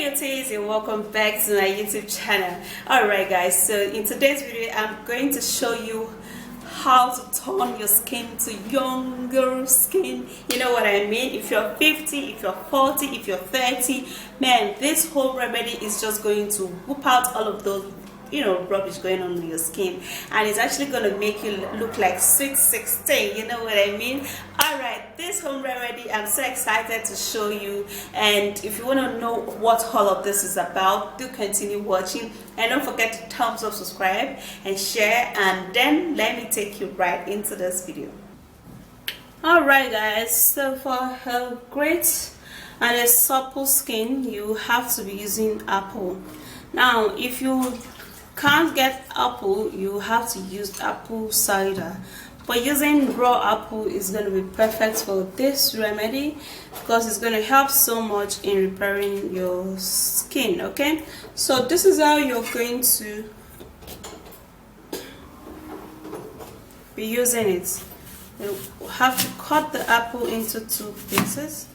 beauties, and welcome back to my YouTube channel. Alright guys, so in today's video I'm going to show you how to turn your skin to younger skin. You know what I mean? If you're 50, if you're 40, if you're 30, man, this home remedy is just going to whoop out all of those rubbish going on with your skin, and it's actually going to make you look like sweet 16. You know what I mean? All right, this home remedy I'm so excited to show you, and if you want to know what all of this is about, do continue watching, and don't forget to thumbs up, subscribe and share, and then let me take you right into this video. All right guys, so for a great and a supple skin, you have to be using apple. Now if you can't get apple, you have to use apple cider, but using raw apple is going to be perfect for this remedy because it's going to help so much in repairing your skin. Okay, so this is how you're going to be using it. You have to cut the apple into 2 pieces.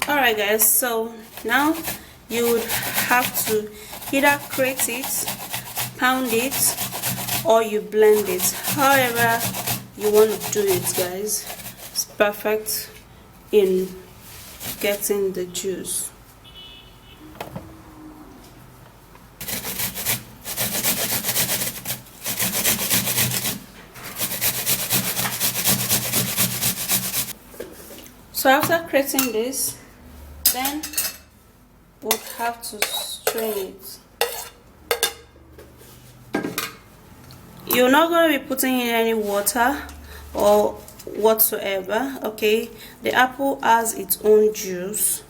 Alright guys, so now you would have to either grate it, pound it, or you blend it. However you want to do it guys, it's perfect in getting the juice. So after creating this, then we'll have to strain it. You're not going to be putting in any water or whatsoever. Okay, the apple has its own juice,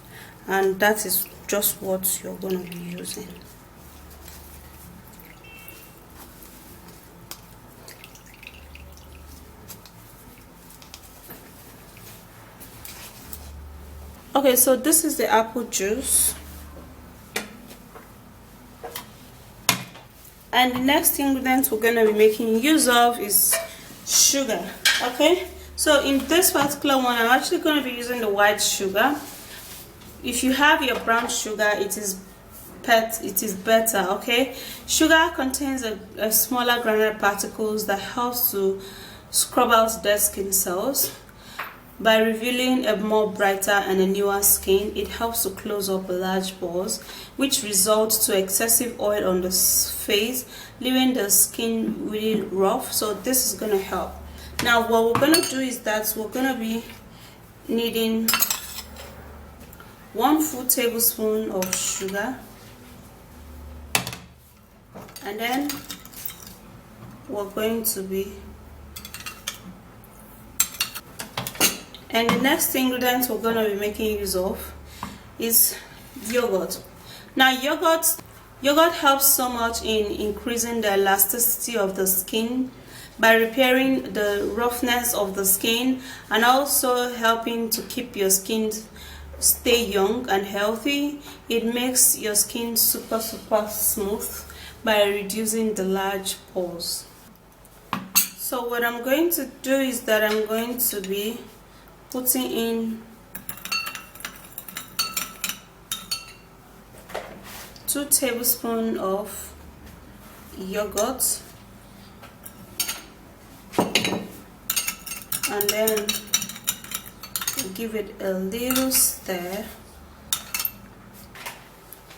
and that is just what you're going to be using. Okay, so this is the apple juice, and the next ingredient we're going to be making use of is sugar. Okay, so in this particular one I'm actually going to be using the white sugar. If you have your brown sugar, it is better. Okay, sugar contains a smaller granular particles that helps to scrub out dead skin cells. By revealing a more brighter and a newer skin, it helps to close up large pores, which results to excessive oil on the face, leaving the skin really rough. So this is going to help. Now what we're going to do is that we're going to be needing 1 full tablespoon of sugar, and then we're going to be And the next ingredient we're going to be making use of is yogurt. Now yogurt helps so much in increasing the elasticity of the skin by repairing the roughness of the skin, and also helping to keep your skin stay young and healthy. It makes your skin super smooth by reducing the large pores. So what I'm going to do is that I'm going to be putting in 2 tablespoons of yogurt, and then give it a little stir.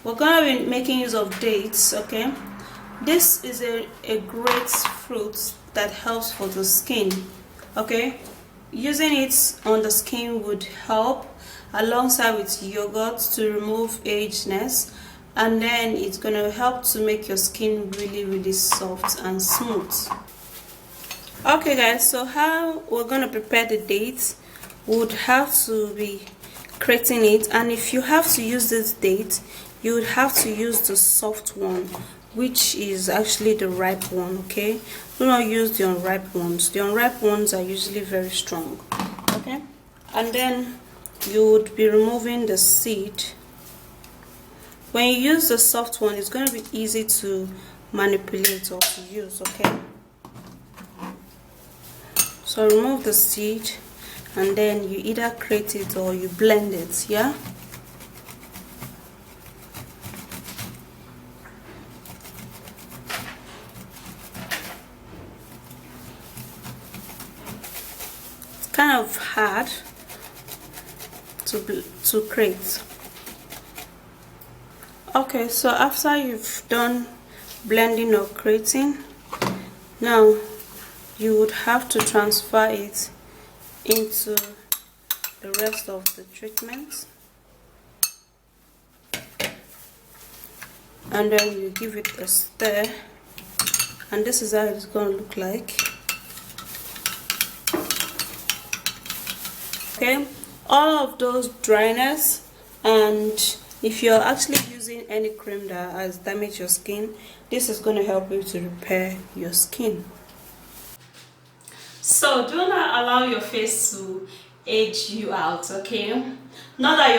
We're going to be making use of dates. Okay, this is a great fruit that helps for the skin. Okay, using it on the skin would help alongside with yogurt to remove ageness, and then it's going to help to make your skin really soft and smooth. Okay guys, so how we're going to prepare the dates, would have to be creating it, and if you have to use this date, you would have to use the soft one, which is actually the ripe one. Okay, do not use the unripe ones. The unripe ones are usually very strong. Okay, and then you would be removing the seed. When you use the soft one, it's going to be easy to manipulate or to use. Okay, So remove the seed and then you either grate it or you blend it, yeah. It's kind of hard to grate. Okay, so after you've done blending or grating, now you would have to transfer it into the rest of the treatment, and then you give it a stir, and this is how it's going to look like. Okay, all of those dryness, and if you're actually using any cream that has damaged your skin, this is going to help you to repair your skin. So do not allow your face to age you out, okay? Not that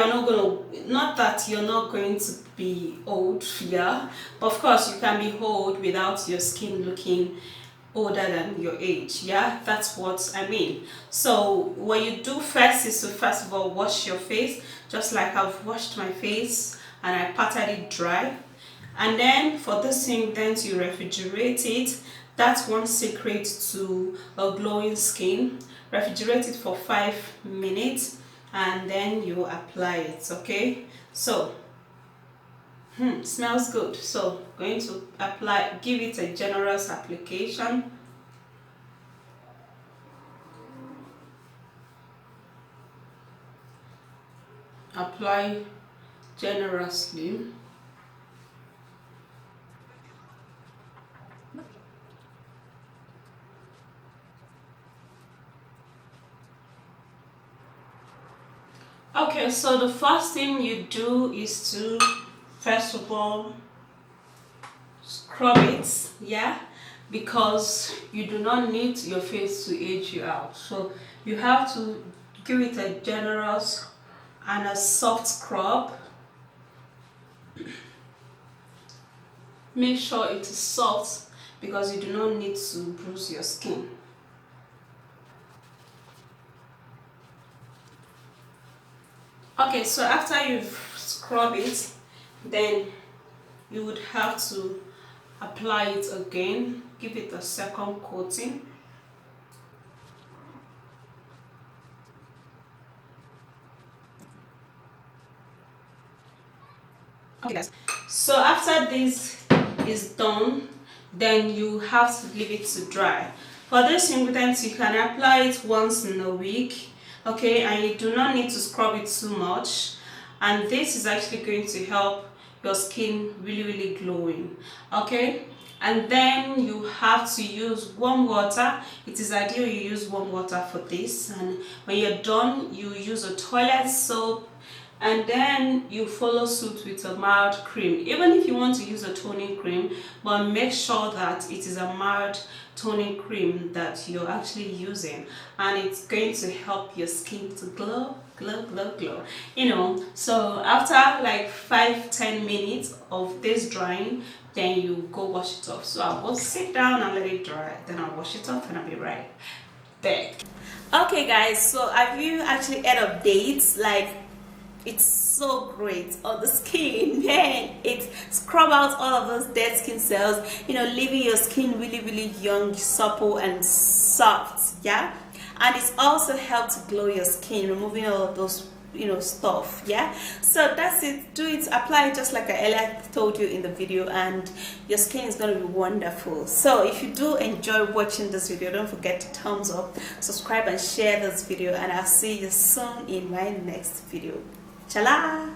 you're not going to be old, yeah, but of course you can be old without your skin looking older than your age, yeah, that's what I mean. So what you do first is to first of all wash your face, just like I've washed my face and I patted it dry, and then for this ingredient you refrigerate it. That's one secret to a glowing skin. Refrigerate it for 5 minutes and then you apply it, okay? So smells good. So going to apply, give it a generous application. Apply generously. Okay, so the first thing you do is to first of all scrub it, yeah, because you do not need your face to age you out. So you have to give it a generous and a soft scrub. Make sure it is soft because you do not need to bruise your skin. Okay, so after you've scrubbed it, then you would have to apply it again, give it a second coating. Okay guys, so after this is done, then you have to leave it to dry. For this ingredient, you can apply it once in a week, okay, and you do not need to scrub it too much, and this is actually going to help your skin really glowing, okay. And then you have to use warm water. It is ideal you use warm water for this, and when you're done you use a toilet soap, and then you follow suit with a mild cream. Even if you want to use a toning cream, but make sure that it is a mild toning cream that you're actually using, and it's going to help your skin to glow, you know. So after like 5-10 minutes of this drying, then you go wash it off. So I will sit down and let it dry, then I'll wash it off and I'll be right back. Okay guys, so have you actually heard of dates? Like, it's so great on the skin, man. It scrub out all of those dead skin cells, you know, leaving your skin really young, supple and soft, yeah. And it's also helped to glow your skin, removing all of those, you know, stuff, yeah. So that's it. Do it, apply it just like I earlier told you in the video, and your skin is going to be wonderful. So if you do enjoy watching this video, don't forget to thumbs up, subscribe and share this video, and I'll see you soon in my next video. Chala!